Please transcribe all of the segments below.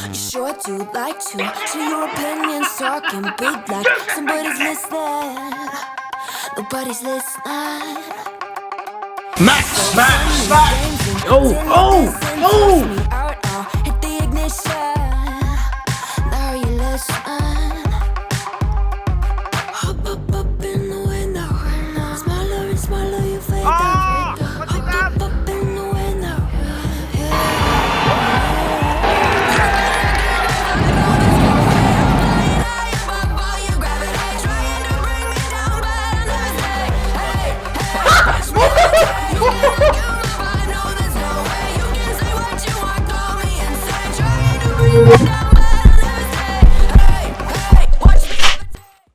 You sure do like to share your opinions, talking big like somebody's listening. Nobody's listening. Max! Oh! Hit the ignition. Now you listen. Hop up in the window. Smaller and smaller, you fade down. Hop up in the window.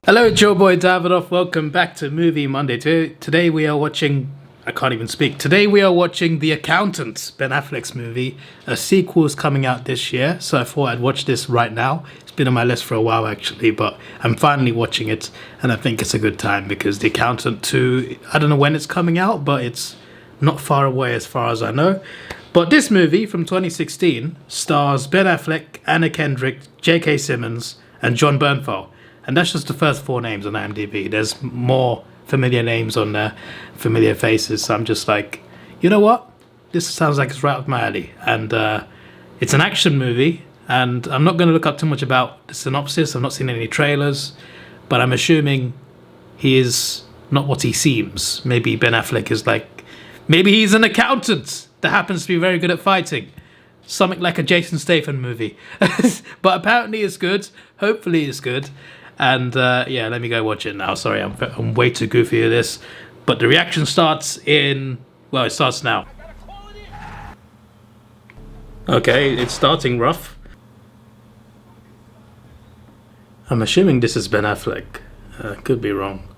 Hello, it's your boy Davidoff. Welcome back to Movie Monday. Today we are watching... I can't even speak. Today we are watching The Accountant, Ben Affleck's movie. A sequel is coming out this year, so I thought I'd watch this right now. It's been on my list for a while actually, but I'm finally watching it, and I think it's a good time because The Accountant 2, I don't know when it's coming out, but it's not far away as far as I know. But this movie from 2016 stars Ben Affleck, Anna Kendrick, J.K. Simmons, and Jon Bernthal. And that's just the first 4 names on IMDb. There's more familiar names on there, familiar faces. So I'm just like, you know what? This sounds like it's right up my alley. And it's an action movie. And I'm not going to look up too much about the synopsis. I've not seen any trailers. But I'm assuming he is not what he seems. Maybe Ben Affleck is like... Maybe he's an accountant that happens to be very good at fighting. Something like a Jason Statham movie. But apparently it's good. Hopefully it's good. And yeah, let me go watch it now. Sorry, I'm way too goofy for this. But the reaction starts in... Well, it starts now. Okay, it's starting rough. I'm assuming this is Ben Affleck. Could be wrong.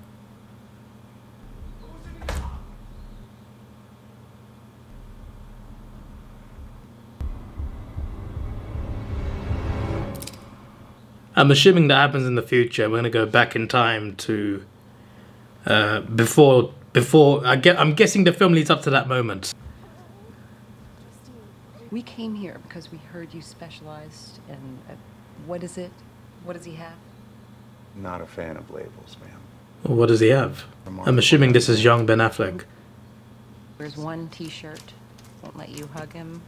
I'm assuming that happens in the future. We're going to go back in time to before. I'm guessing the film leads up to that moment. We came here because we heard you specialized in... what is it? What does he have? Not a fan of labels, ma'am. Well, what does he have? I'm assuming this is young Ben Affleck. Wears one t-shirt. Won't let you hug him.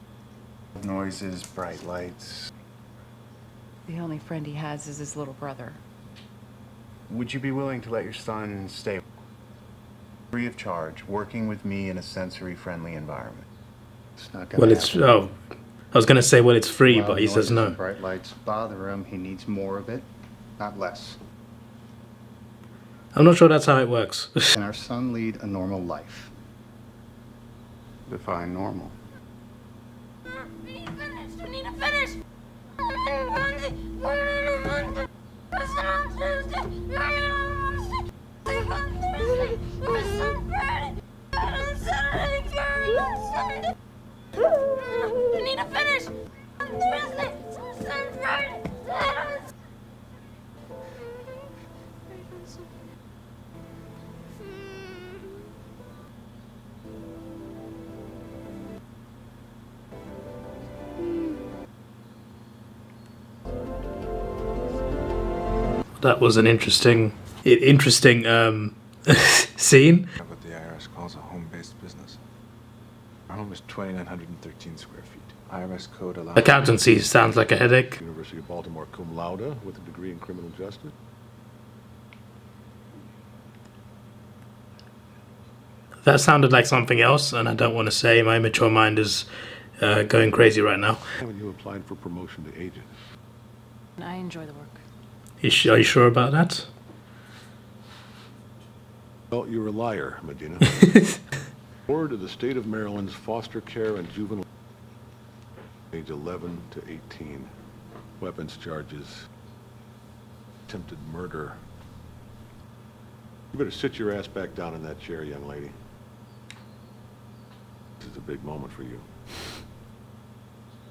Noises, bright lights. The only friend he has is his little brother. Would you be willing to let your son stay free of charge, working with me in a sensory-friendly environment? It's not gonna happen. Oh, I was going to say, well, it's free, but he noises says no. and bright lights bother him. He needs more of it, not less. I'm not sure that's how it works. Can our son lead a normal life? Define normal. We need to finish. We need to finish. We need to finish. That was an interesting scene. What the IRS calls a home-based business. Our home is 2,913 square feet. IRS code allows... Accountancy sounds like a headache. University of Baltimore cum laude with a degree in criminal justice. That sounded like something else, and I don't want to say my immature mind is going crazy right now. When you applied for promotion to agent. I enjoy the work. Are you sure about that? Well, you're a liar, Medina. Board of the State of Maryland's Foster Care and Juvenile age 11 to 18. Weapons charges. Attempted murder. You better sit your ass back down in that chair, young lady. This is a big moment for you.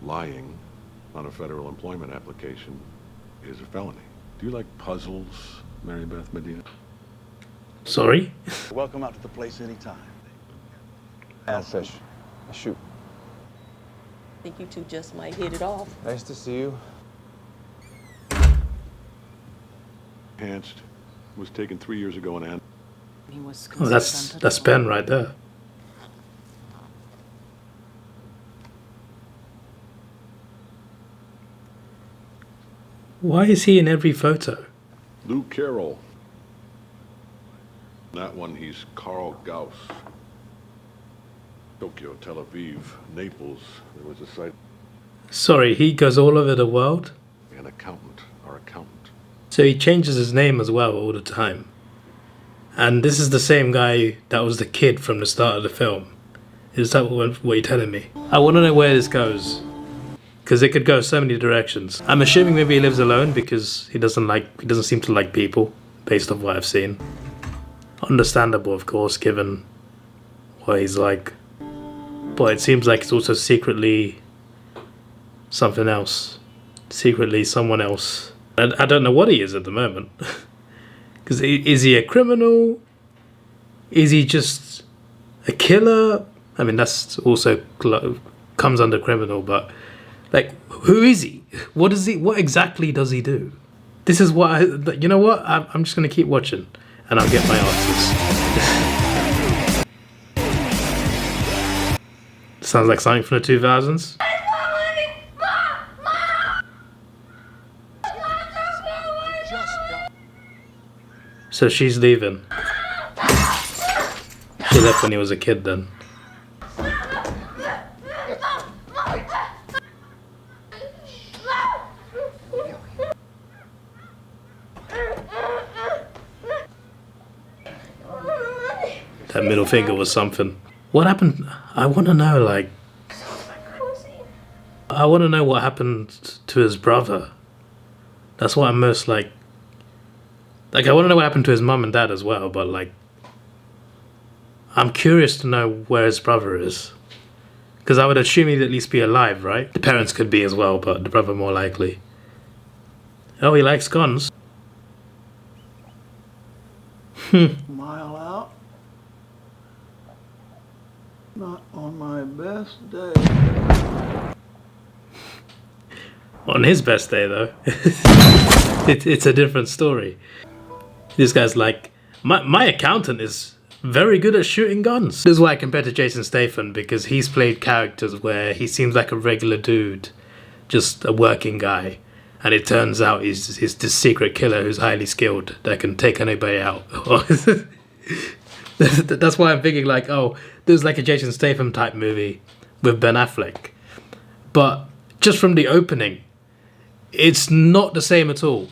Lying on a federal employment application is a felony. Do you like puzzles, Mary Beth Medina? Sorry? Welcome out to the place anytime. I'll fish. I shoot. I think you two just might hit it off. Nice to see you. Enhanced. Was taken 3 years ago and He was Oh, that's Ben right there. Why is he in every photo? Lou Carroll. That one, he's Carl Gauss. Tokyo, Tel Aviv, Naples. There was a site. Sorry, he goes all over the world? An accountant, our accountant. So he changes his name as well all the time. And this is the same guy that was the kid from the start of the film. Is that what you're telling me? I want to know where this goes. Because it could go so many directions. I'm assuming maybe he lives alone because he doesn't seem to like people, based on what I've seen. Understandable, of course, given what he's like. But it seems like it's also secretly something else. Secretly someone else. I don't know what he is at the moment. Because is he a criminal? Is he just a killer? I mean, that's also comes under criminal, but like, who is he? What is he? What exactly does he do? This is what you know what? I'm just gonna keep watching, and I'll get my answers. Sounds like something from the 2000s. So she's leaving. She left when he was a kid then. That middle finger was something. What happened? I want to know, like... I want to know what happened to his brother. That's what I'm most, like... Like, I want to know what happened to his mum and dad as well, but, like... I'm curious to know where his brother is. Because I would assume he'd at least be alive, right? The parents could be as well, but the brother more likely. Oh, he likes guns. Mile out. Not on my best day. On his best day, though. It's a different story. This guy's like, my accountant is very good at shooting guns. This is why I compare to Jason Statham, because he's played characters where he seems like a regular dude, just a working guy. And it turns out he's this secret killer who's highly skilled that can take anybody out. That's why I'm thinking like, oh, there's like a Jason Statham type movie with Ben Affleck. But just from the opening, it's not the same at all.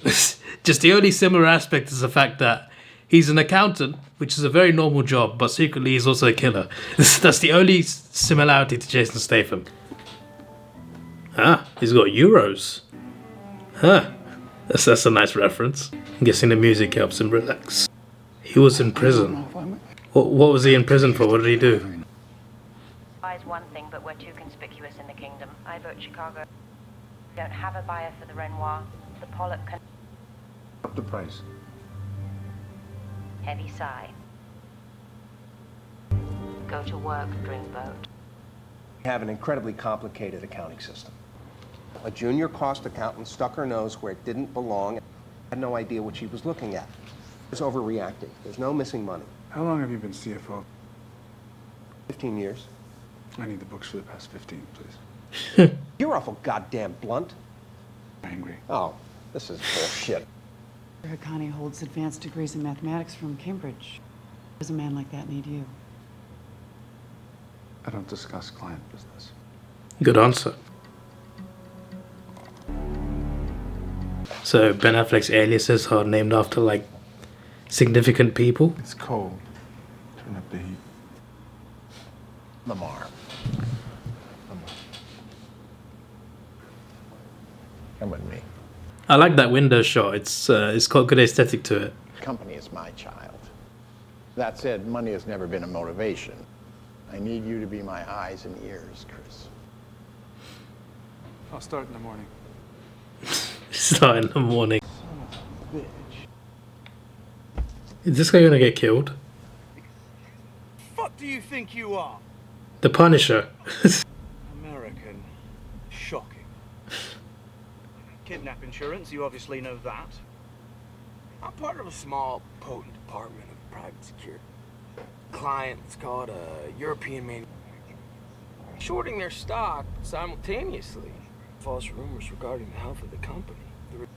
Just the only similar aspect is the fact that he's an accountant, which is a very normal job, but secretly he's also a killer. That's the only similarity to Jason Statham. Ah, he's got euros. Huh. That's a nice reference. I'm guessing the music helps him relax. He was in prison. What was he in prison for? What did he do? Buys one thing, but we're too conspicuous in the kingdom. I vote Chicago. We don't have a buyer for the Renoir. The Pollock can... Up the price. Heavy sigh. Go to work, Dreamboat. We have an incredibly complicated accounting system. A junior cost accountant stuck her nose where it didn't belong and had no idea what she was looking at. It's overreacting. There's no missing money. How long have you been CFO? 15 years. I need the books for the past 15, please. You're awful goddamn blunt. I'm angry. Oh, this is bullshit. Hakani holds advanced degrees in mathematics from Cambridge. Does a man like that need you? I don't discuss client business. Good answer. So Ben Affleck's aliases are named after like significant people. It's cold. Turn up the heat. Lamar. Come with me. I like that window shot. It's got good aesthetic to it. Company is my child. That said, money has never been a motivation. I need you to be my eyes and ears, Chris. I'll start in the morning. Start in the morning. Son of a bitch. Is this guy gonna get killed? What do you think you are? The Punisher. American. Shocking. Kidnap insurance, you obviously know that. I'm part of a small, potent department of private security. Client, let's call it a European man, shorting their stock simultaneously. False rumors regarding the health of the company. The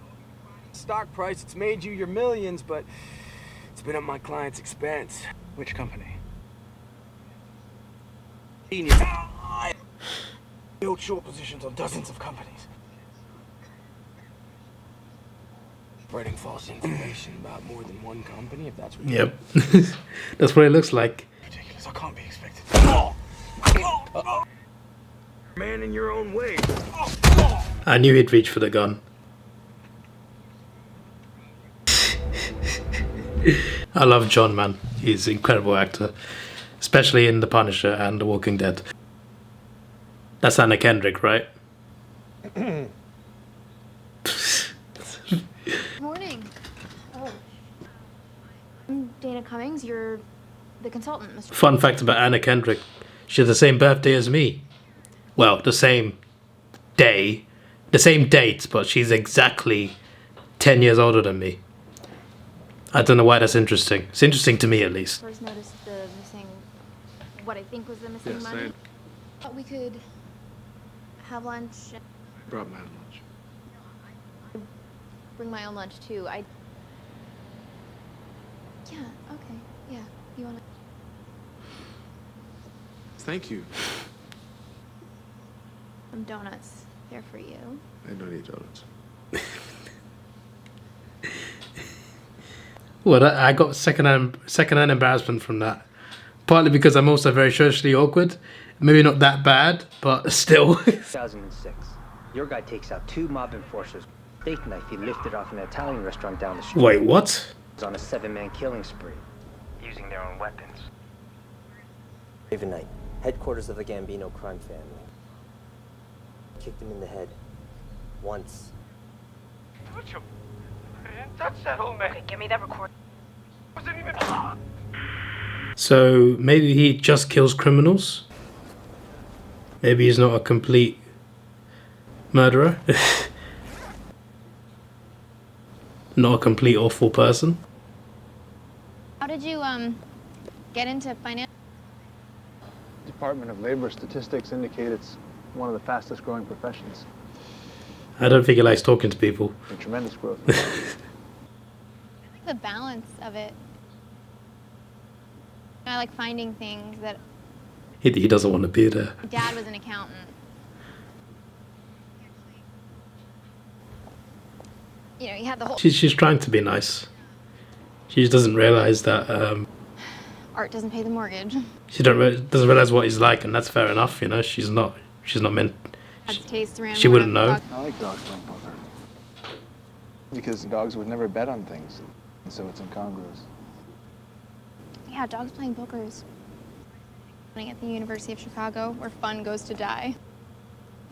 stock price, it's made you your millions, but it's been at my client's expense. Which company? I hold short positions on dozens of companies. Spreading false information about more than one company, if that's what Yep. That's what it looks like. ridiculous. I can't be expected. Man in your own way. I knew he'd reach for the gun. I love John, man. He's an incredible actor. Especially in The Punisher and The Walking Dead. That's Anna Kendrick, right? Morning. Oh. I'm Dana Cummings. You're the consultant, Mr. Fun fact about Anna Kendrick. She has the same birthday as me. Well, the same day. The same date, but she's exactly 10 years older than me. I don't know why that's interesting. It's interesting to me, at least. First noticed the missing, what I think was the missing Yes, money. Thought we could have lunch. Brought my lunch. Bring my own lunch too. Yeah. Okay. Yeah. You wanna? Thank you. Some donuts. They're for you. I don't eat donuts. Well, I got secondhand embarrassment from that. Partly because I'm also very socially awkward. Maybe not that bad, but still. 2006. Your guy takes out 2 mob enforcers. Steak knife he lifted off an Italian restaurant down the street. Wait, what? Was on a 7-man killing spree, using their own weapons. Raven Knight, headquarters of the Gambino crime family. Kicked him in the head. Once. Touch that old man. Okay, give me that record. Wasn't even. So maybe he just kills criminals? Maybe he's not a complete murderer? Not a complete awful person? How did you get into finance? Department of Labor statistics indicate it's one of the fastest growing professions. I don't think he likes talking to people. And tremendous growth. The balance of it. I like finding things that. He doesn't want to be there. Dad was an accountant. You know, he had the whole. She's trying to be nice. She just doesn't realize that Art doesn't pay the mortgage. she doesn't realize what he's like, and that's fair enough. You know, she's not meant. Dad's taste ran She wouldn't know. I like dogs playing poker. Because dogs would never bet on things, and so it's incongruous. Yeah, dogs playing poker is at the University of Chicago, where fun goes to die.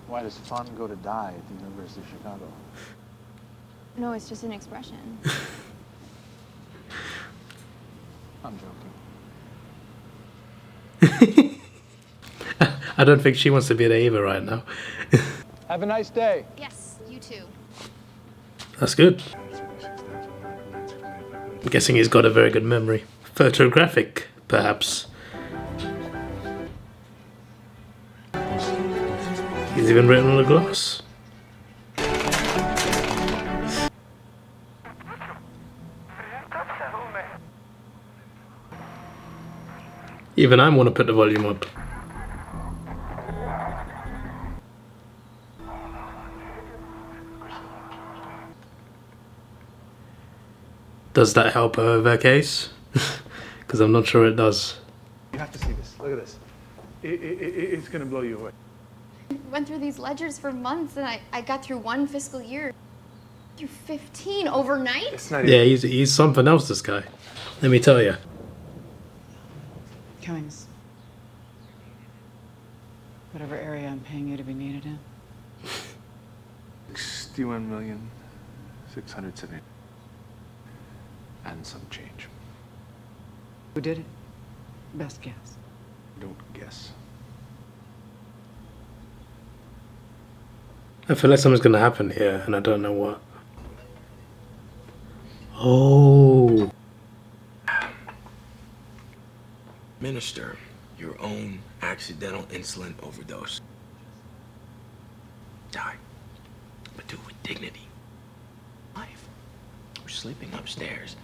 Why does fun go to die at the University of Chicago? No, it's just an expression. I'm joking. I don't think she wants to be there either right now. Have a nice day. Yes, you too. That's good. I'm guessing he's got a very good memory. Photographic, perhaps. He's even written on the glass. Even I want to put the volume up. Does that help her with her case? Because I'm not sure it does. You have to see this. Look at this. It's going to blow you away. Went through these ledgers for months, and I got through one fiscal year. Through 15 overnight? It's not Yeah, he's something else, this guy. Let me tell you. Cummings. Whatever area I'm paying you to be needed in. 61,670,000 and some change. Who did it? Best guess. Don't guess. I feel like something's going to happen here, and I don't know what. Oh. Minister your own accidental insulin overdose. Die. But do it with dignity. Life. We're sleeping upstairs.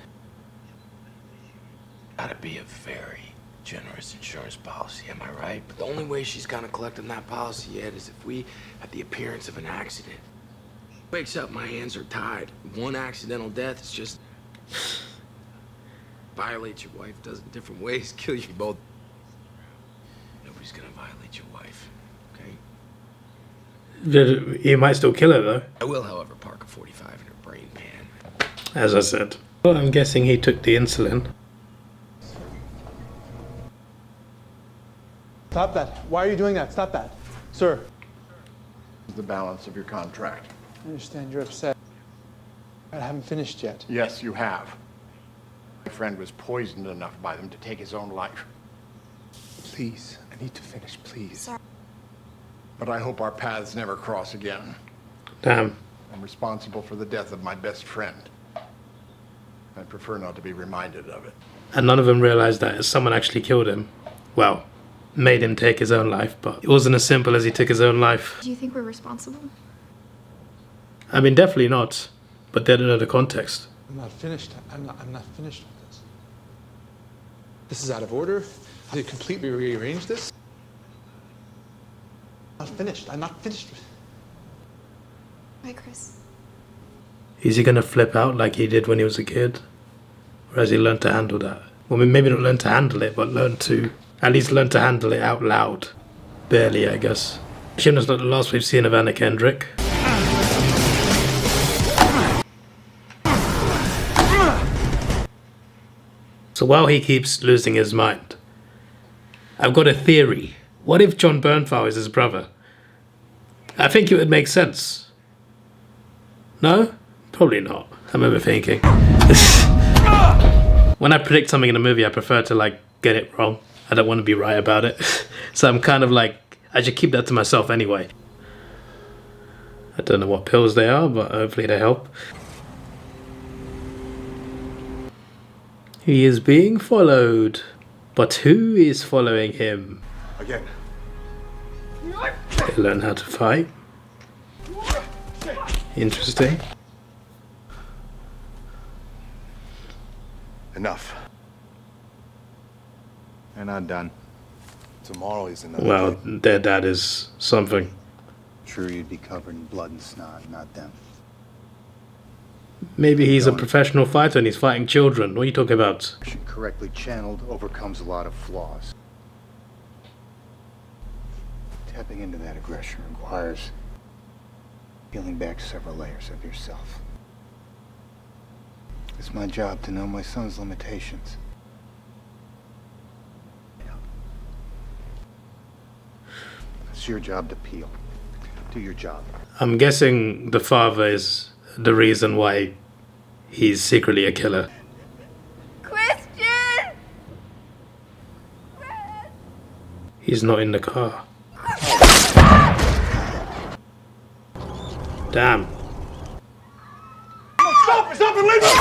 Gotta be a very generous insurance policy, am I right? But the only way she's gonna collect on that policy yet is if we have the appearance of an accident. Wakes up, my hands are tied. One accidental death is just... Violate your wife does it in different ways, kill you both. Nobody's gonna violate your wife, okay? He might still kill her though. I will, however, park a 45 in her brain pan. As I said. Well, I'm guessing he took the insulin. Stop that. Why are you doing that? Stop that. Sir. The balance of your contract. I understand you're upset. I haven't finished yet. Yes, you have. My friend was poisoned enough by them to take his own life. Please, I need to finish, please. Sorry. But I hope our paths never cross again. Damn. I'm responsible for the death of my best friend. I'd prefer not to be reminded of it. And none of them realized that someone actually killed him. Well, made him take his own life, but it wasn't as simple as he took his own life. Do you think we're responsible? I mean, definitely not. But they don't know the context. I'm not finished. I'm not finished with this. This is out of order. I need to completely rearrange this. I'm not finished. I'm not finished. Bye, Chris. Is he gonna flip out like he did when he was a kid? Or has he learned to handle that? Well, maybe not learn to handle it, but at least learn to handle it out loud. Barely, I guess. Assume that's not the last we've seen of Anna Kendrick. So while he keeps losing his mind, I've got a theory. What if John Bernthal is his brother? I think it would make sense. No? Probably not. I remember thinking. When I predict something in a movie, I prefer to get it wrong. I don't want to be right about it. So I'm kind of I should keep that to myself anyway. I don't know what pills they are, but hopefully they help. He is being followed. But who is following him? Again. They learn how to fight. Interesting. Enough. They're not done. Tomorrow is another Well, day. their dad is something. Sure, you'd be covered in blood and snot, not them. Maybe he's a professional fighter and he's fighting children. What are you talking about? Correctly channeled overcomes a lot of flaws. Tapping into that aggression requires peeling back several layers of yourself. It's my job to know my son's limitations. It's your job to peel. Do your job. I'm guessing the father is the reason why he's secretly a killer. Christian! He's not in the car. Damn. Stop! Stop and leave us!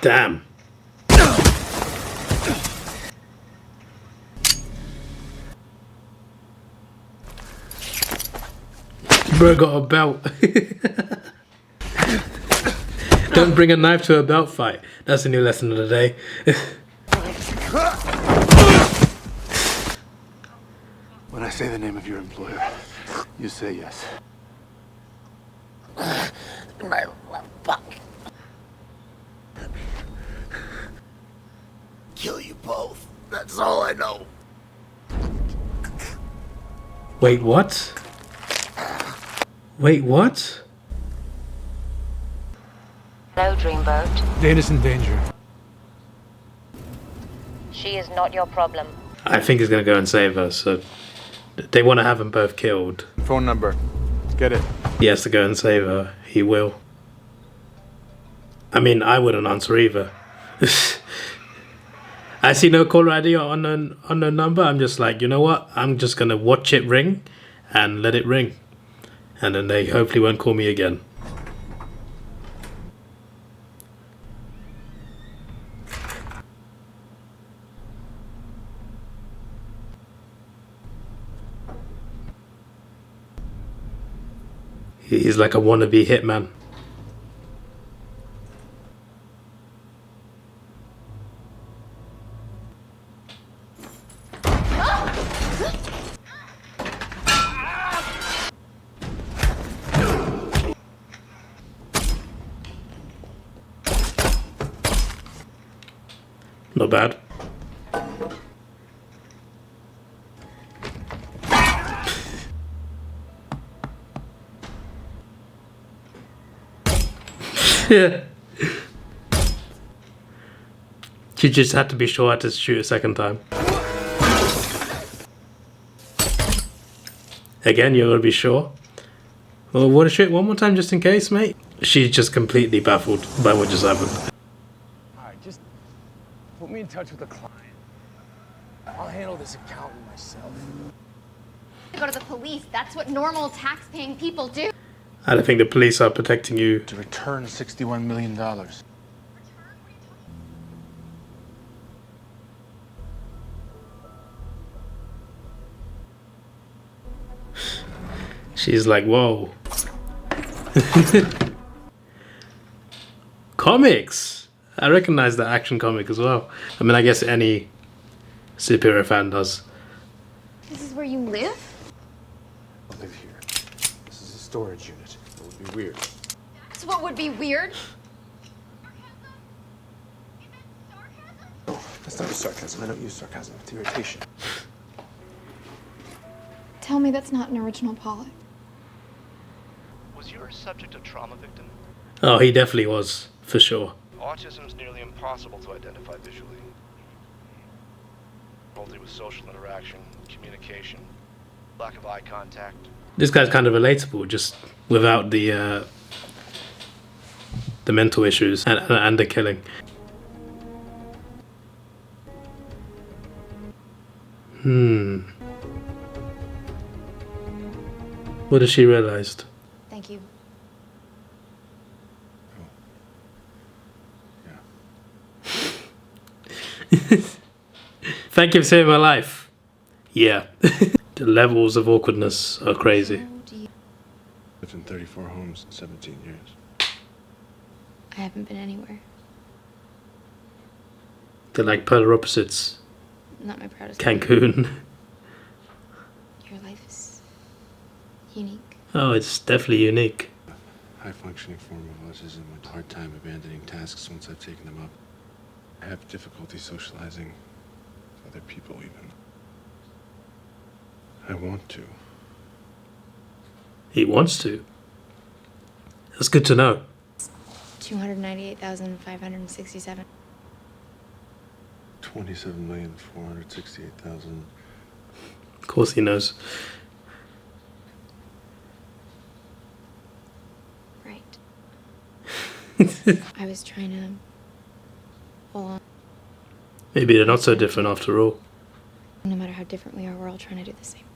Damn. Bro got a belt. Don't bring a knife to a belt fight. That's a new lesson of the day. When I say the name of your employer, you say yes. Fuck. Kill you both. That's all I know. Wait, what? Wait, what? Hello, Dreamboat. Dana's in danger. She is not your problem. I think he's gonna go and save her, so they want to have them both killed. Phone number. Get it. He has to go and save her. He will. I mean, I wouldn't answer either. I see no caller ID or unknown number. I'm just like, you know what? I'm just gonna watch it ring and let it ring, and then they hopefully won't call me again. He's like a wannabe hitman. Not bad. Yeah. She just had to be sure to shoot a second time. Again, you're gonna be sure. Well, want to shoot one more time just in case, mate? She's just completely baffled by what just happened. Alright, just put me in touch with the client. I'll handle this accountant myself. Go to the police. That's what normal tax-paying people do. I don't think the police are protecting you. To return $61 million. She's like, whoa. Comics! I recognize the action comic as well. I mean, I guess any superhero fan does. This is where you live? I live here. This is a storage unit. It would be weird. That's what would be weird. Oh, that's not sarcasm. I don't use sarcasm. It's irritation. Tell me that's not an original Pollock. Was you a subject of trauma victim? Oh, he definitely was, for sure. Autism is nearly impossible to identify visually. Difficulty with social interaction, communication, lack of eye contact. This guy's kind of relatable, just without the mental issues and the killing. What has she realized? Thank you. Thank you for saving my life. Yeah. The levels of awkwardness are crazy. Lived in 34 homes in 17 years. I haven't been anywhere. They're like polar opposites. Not my proudest. Cancun. Your life is unique. Oh, it's definitely unique. High-functioning form of autism with a hard time abandoning tasks once I've taken them up. I have difficulty socializing with other people even. I want to. He wants to. That's good to know. 298,567. 27,468,000. Of course he knows. Right. I was trying to hold on. Maybe they're not so different after all. No matter how different we are, we're all trying to do the same thing.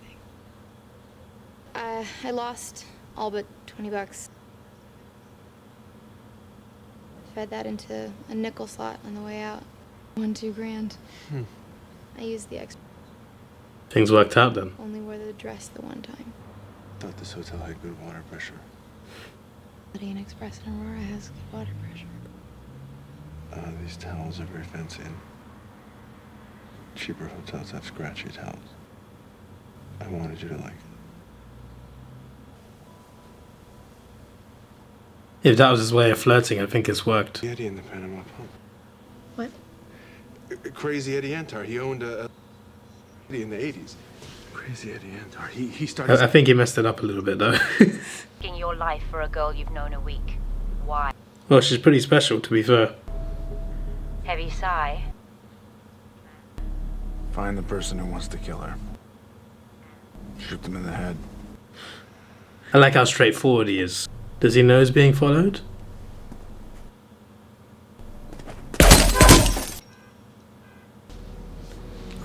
I lost all but $20. Fed that into a nickel slot on the way out. Won $2 grand. I used the extra. Things worked out then. Only wore the dress the one time. Thought this hotel had good water pressure. Indian Express in Aurora has good water pressure. These towels are very fancy. And cheaper hotels have scratchy towels. I wanted you to like it. If that was his way of flirting, I think it's worked. Eddie in the Panama Pump. What? Crazy Eddie Antar. He owned a in the 80s. Crazy Eddie Antar. He started. I think he messed it up a little bit though. Risking your life for a girl you've known a week. Why? Well, she's pretty special, to be fair. Heavy sigh. Find the person who wants to kill her. Shoot them in the head. I like how straightforward he is. Does he know he's being followed?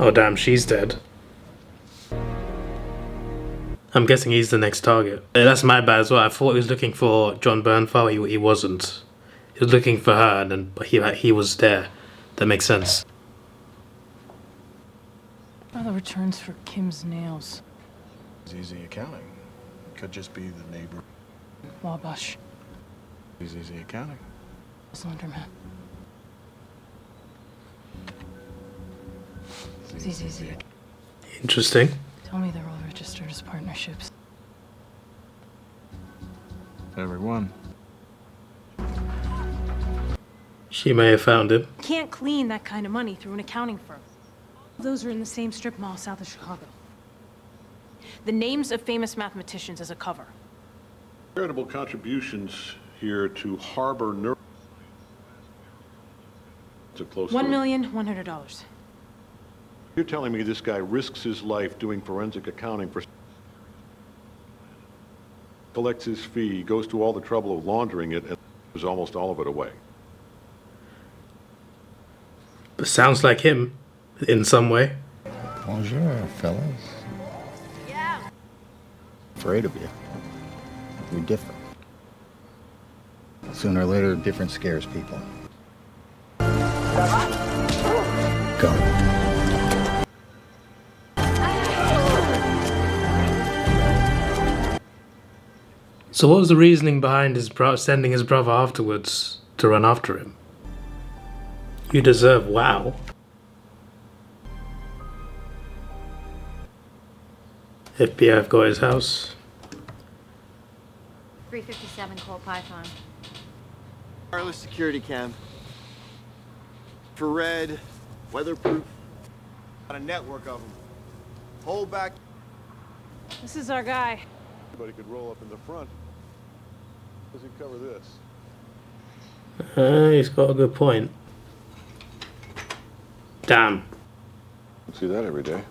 Oh damn, she's dead. I'm guessing he's the next target. That's my bad as well. I thought he was looking for John Bernthal. He wasn't. He was looking for her, and then he was there. That makes sense. What are the returns for Kim's nails? It's easy accounting. Could just be the neighbor. Wabash. It's easy accounting. Laundromat. ZZZ. Interesting. Tell me they're all registered as partnerships. Everyone. She may have found him. Can't clean that kind of money through an accounting firm. Those are in the same strip mall south of Chicago. The names of famous mathematicians as a cover. Charitable contributions here to Harbor Neuro. It's a close. $1,100,000. You're telling me this guy risks his life doing forensic accounting for, collects his fee, goes to all the trouble of laundering it, and gives almost all of it away. Sounds like him, in some way. Bonjour, fellas. Yeah. Afraid of you. You're different. Sooner or later, different scares people. Go. So what was the reasoning behind his sending his brother afterwards to run after him? You deserve wow. FBI have got his house. 357 Cold Python. Wireless security cam. Infrared, weatherproof. Got a network of them. Hold back. This is our guy. Anybody could roll up in the front. Does he cover this? He's got a good point. Damn. See that every day.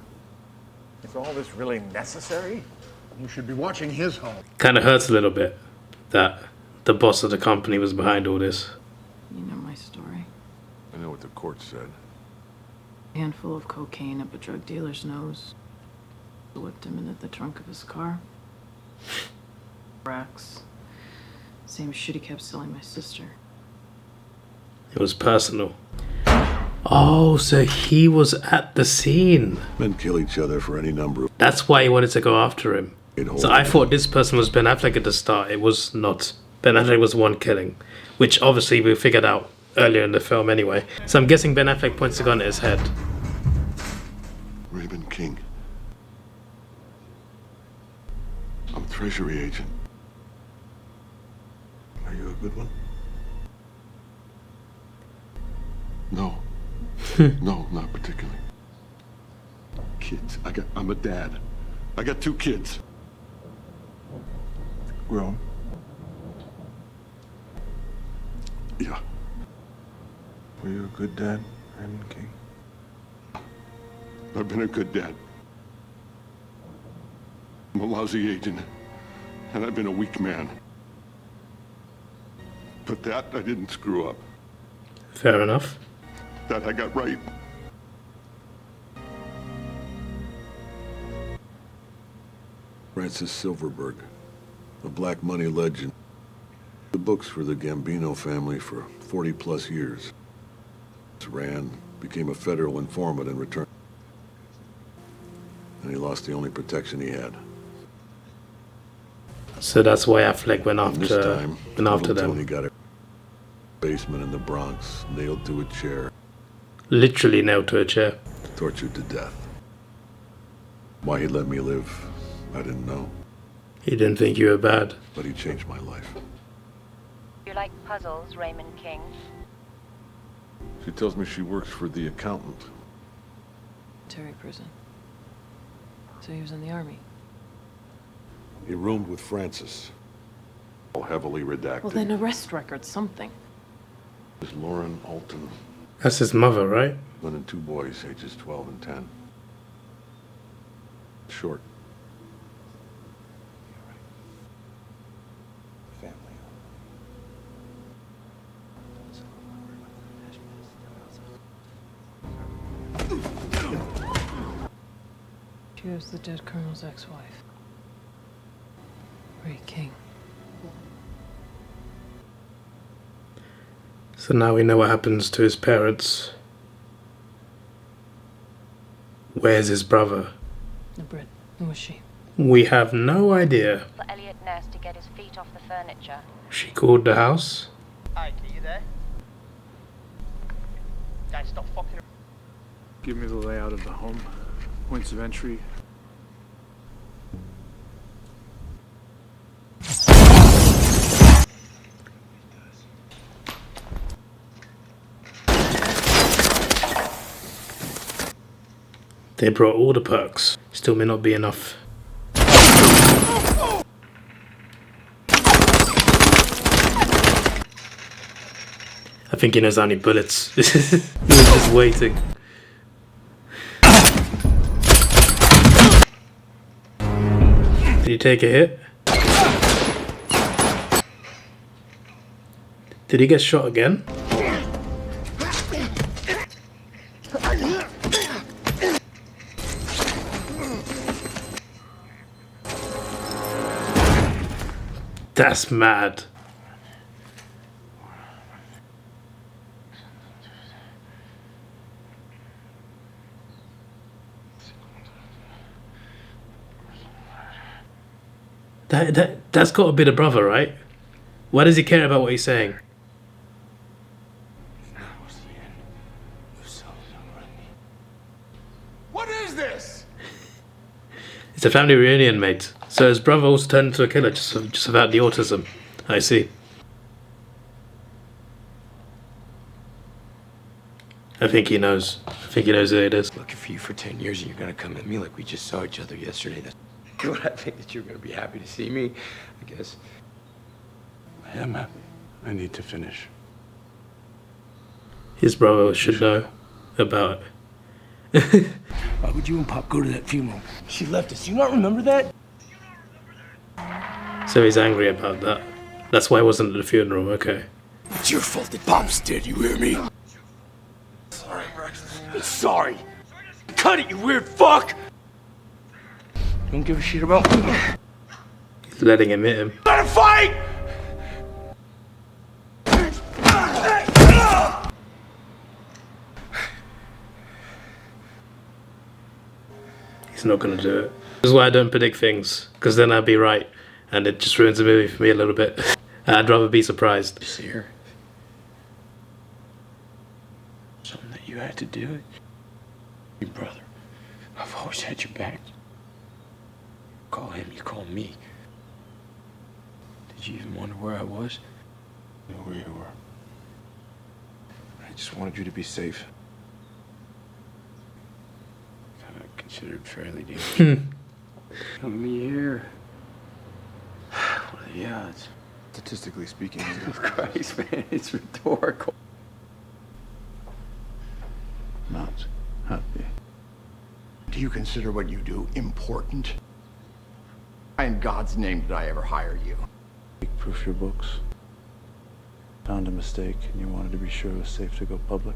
Is all this really necessary? You should be watching his home. Kind of hurts a little bit that the boss of the company was behind all this. You know my story. I know what the court said. A handful of cocaine up a drug dealer's nose. Whipped him into the trunk of his car. Racks. Same shit he kept selling my sister. It was personal. Oh, so he was at the scene. Men kill each other for any number of... That's why he wanted to go after him. So I thought this person was Ben Affleck at the start. It was not. Ben Affleck was one killing, which obviously we figured out earlier in the film anyway. So I'm guessing Ben Affleck points the gun at his head. Raymond King. I'm Treasury agent. Are you a good one? No. No, not particularly. Kids. I'm a dad. I got 2 kids. Grown. Yeah. Were you a good dad, Raymond King? I've been a good dad. I'm a lousy agent, and I've been a weak man. But that I didn't screw up. Fair enough. That I got right. Francis Silverberg, a black money legend. The books for the Gambino family for 40+ years. Ran, became a federal informant in return. And he lost the only protection he had. So that's why Affleck went And this after time, them. Tony got a basement in the Bronx, nailed to a chair. Literally nailed to a chair. Tortured to death. Why he let me live, I didn't know. He didn't think you were bad. But he changed my life. You like puzzles, Raymond King? She tells me she works for the accountant. Terry prison. So he was in the army. He roomed with Francis. All heavily redacted. Well, then arrest record, something. Is Lauren Alton. That's his mother, right? One and 2 boys, ages 12 and 10. Short. She was the dead colonel's ex-wife. Ray King. So now we know what happens to his parents. Where's his brother? The Brit. Who was she? We have no idea. Elliot Nurse to get his feet off the furniture. She called the house. Alright, are you there? Guys, stop fucking. Give me the layout of the home, points of entry. They brought all the perks. Still may not be enough. I think he knows how many bullets. He was just waiting. Did he take a hit? Did he get shot again? That's mad. That's got to be the brother, right? Why does he care about what he's saying? What is this? It's a family reunion, mate. So his brother also turned into a killer just about the autism. I see. I think he knows. I think he knows who it is. Looking for you for 10 years and you're gonna come at me like we just saw each other yesterday. That's good. I think that you're gonna be happy to see me, I guess. I am happy. I need to finish. His brother should know about it. Why would you and Pop go to that funeral? She left us. You not remember that? So he's angry about that. That's why he wasn't at the funeral, okay. It's your fault that Pop's dead, you hear me? Sorry, Rex. Sorry. Cut it, you weird fuck! Don't give a shit about me. He's letting him hit him. Let him fight! He's not gonna do it. This is why I don't predict things, because then I'd be right, and it just ruins the movie for me a little bit. I'd rather be surprised. See her? Something that you had to do? Your brother. I've always had your back. Call him, you call me. Did you even wonder where I was? I know where you were. I just wanted you to be safe. Kind of considered fairly dangerous. Come here. What are the odds? Statistically speaking, Christ, man, it's rhetorical. not happy. Do you consider what you do important? Why in God's name did I ever hire you? Proof your books. Found a mistake and you wanted to be sure it was safe to go public.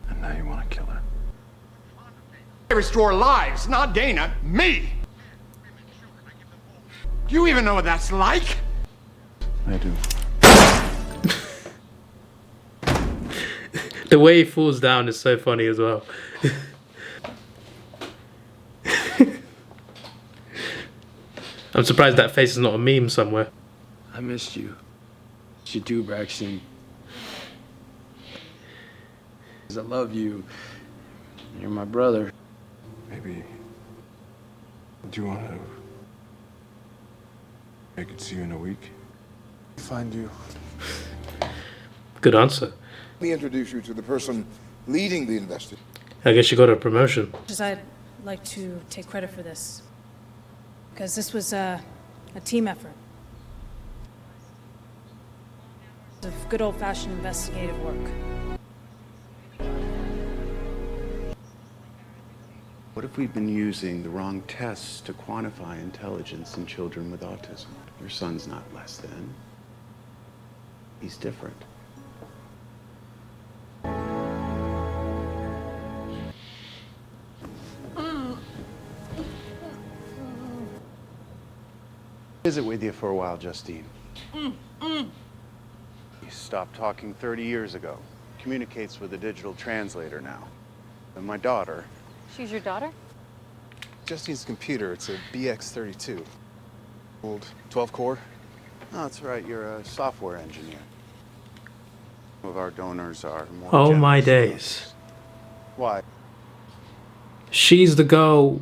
And now you want to kill her. I restore lives, not Dana, me! Do you even know what that's like? I do. The way he falls down is so funny as well. I'm surprised that face is not a meme somewhere. I missed you. You do, Braxton. 'Cause I love you. You're my brother. Maybe. Do you want to? I could see you in a week. Find you. Good answer. Let me introduce you to the person leading the investigation. I guess you got a promotion. Just I'd like to take credit for this. Because this was a team effort. Of good old-fashioned investigative work. What if we've been using the wrong tests to quantify intelligence in children with autism? Your son's not less than. He's different. Visit with you for a while, Justine. You stopped talking 30 years ago. Communicates with a digital translator now. And my daughter. She's your daughter? Justine's computer, it's a BX32. Old 12 core. Oh, that's right, you're a software engineer. Some of our donors are more Oh my generous. days. Why? She's the girl.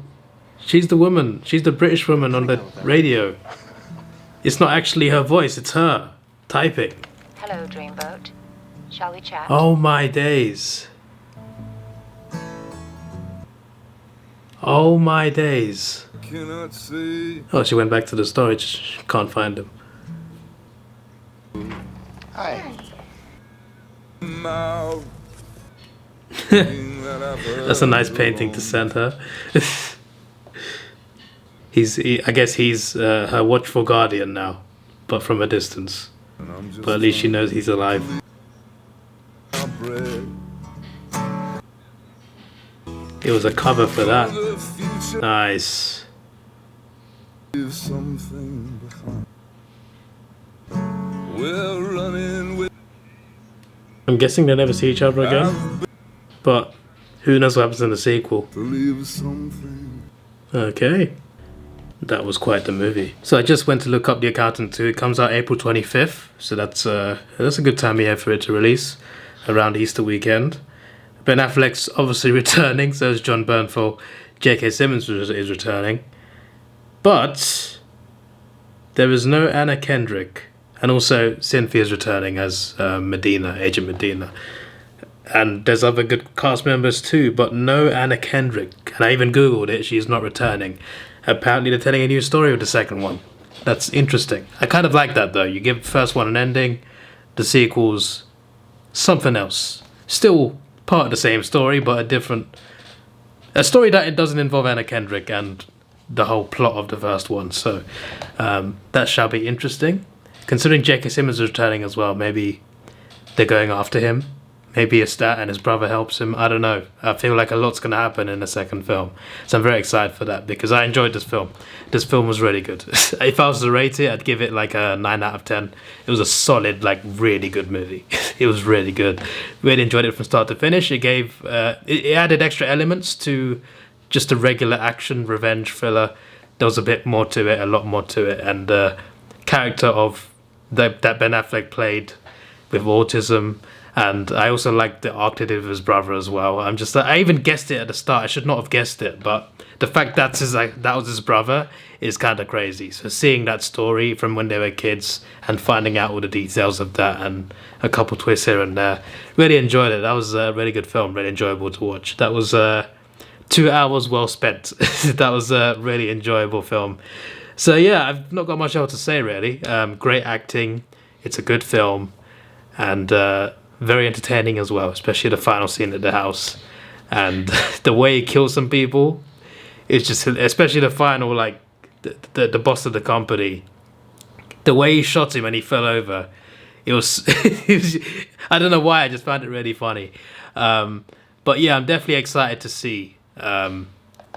She's the woman. She's the British woman on the radio. It's not actually her voice, it's her typing. Hello, Dreamboat. Shall we chat? Oh my days. Oh my days. Cannot say. Oh, she went back to the storage. Can't find him. Hi. Mouth. That's a nice painting to send her. I guess he's her watchful guardian now, but from a distance. But at least she knows he's alive. It was a cover for that. Nice. I'm guessing they never see each other again. But who knows what happens in the sequel. Okay. That was quite the movie. So I just went to look up The Accountant 2. It comes out April 25th. So that's a good time of year for it to release. Around Easter weekend. Ben Affleck's obviously returning. So is John Bernthal. J.K. Simmons is returning. But there is no Anna Kendrick. And also Cynthia's returning as Medina, Agent Medina. And there's other good cast members too, but no Anna Kendrick. And I even googled it, she's not returning. Apparently they're telling a new story with the second one. That's interesting. I kind of like that though. You give the first one an ending, the sequel's something else. Still part of the same story, but a story that it doesn't involve Anna Kendrick and the whole plot of the first one. So that shall be interesting. Considering J.K. Simmons is returning as well, maybe they're going after him. Maybe it's that and his brother helps him. I don't know. I feel like a lot's going to happen in the second film. So I'm very excited for that because I enjoyed this film. This film was really good. If I was to rate it, I'd give it like a 9 out of 10. It was a solid, like really good movie. It was really good. Really enjoyed it from start to finish. It gave, it added extra elements to just a regular action revenge thriller. There was a bit more to it, a lot more to it. And the character of that Ben Affleck played with autism. And I also liked the arc they did with his brother as well. I even guessed it at the start. I should not have guessed it, but the fact that was his brother is kind of crazy. So seeing that story from when they were kids and finding out all the details of that and a couple twists here and there, really enjoyed it. That was a really good film, really enjoyable to watch. That was 2 hours well spent. That was a really enjoyable film. So yeah, I've not got much else to say really. Great acting. It's a good film. And very entertaining as well, especially the final scene at the house. And the way he kills some people, it's just, especially the final, like, the boss of the company. The way he shot him and he fell over, it was I don't know why, I just found it really funny. But yeah, I'm definitely excited to see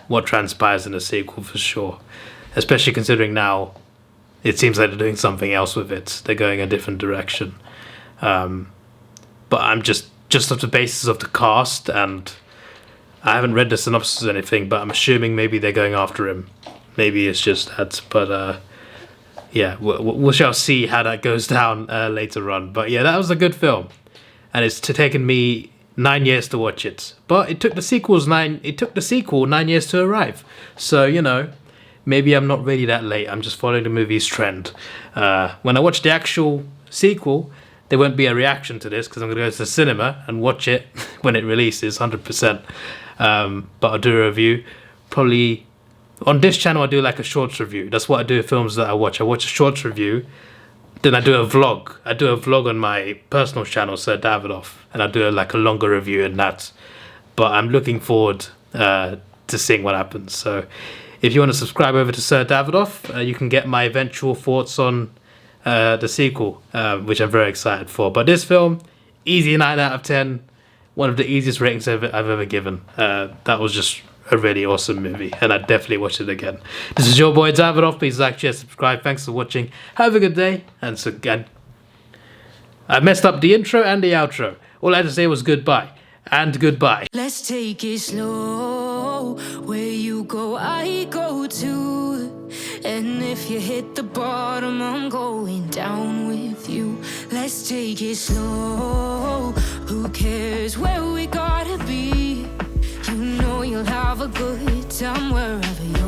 what transpires in the sequel for sure. Especially considering now it seems like they're doing something else with it. They're going a different direction. But I'm just off the basis of the cast, and I haven't read the synopsis or anything, but I'm assuming maybe they're going after him. Maybe it's just that, but yeah, we shall see how that goes down later on. But yeah, that was a good film, and it's taken me 9 years to watch it. But it took the sequel 9 years to arrive. So you know, maybe I'm not really that late. I'm just following the movie's trend. When I watch the actual sequel, there won't be a reaction to this because I'm going to go to the cinema and watch it when it releases, 100%. But I'll do a review. Probably on this channel, I do like a shorts review. That's what I do with films that I watch. I watch a shorts review, then I do a vlog. I do a vlog on my personal channel, Sir Davidoff, and I do like a longer review in that. But I'm looking forward to seeing what happens. So if you want to subscribe over to Sir Davidoff, you can get my eventual thoughts on the sequel, which I'm very excited for. But this film, easy 9 out of 10. One of the easiest ratings I've ever given. That was just a really awesome movie, and I'd definitely watch it again. This is your boy Davidoff. Please like, share, subscribe. Thanks for watching. Have a good day. And so again, I messed up the intro and the outro. All I had to say was goodbye and goodbye. Let's take it slow. Where you go, I go too. And if you hit the bottom, I'm going down with you. Let's take it slow. Who cares where we gotta be? You know you'll have a good time wherever you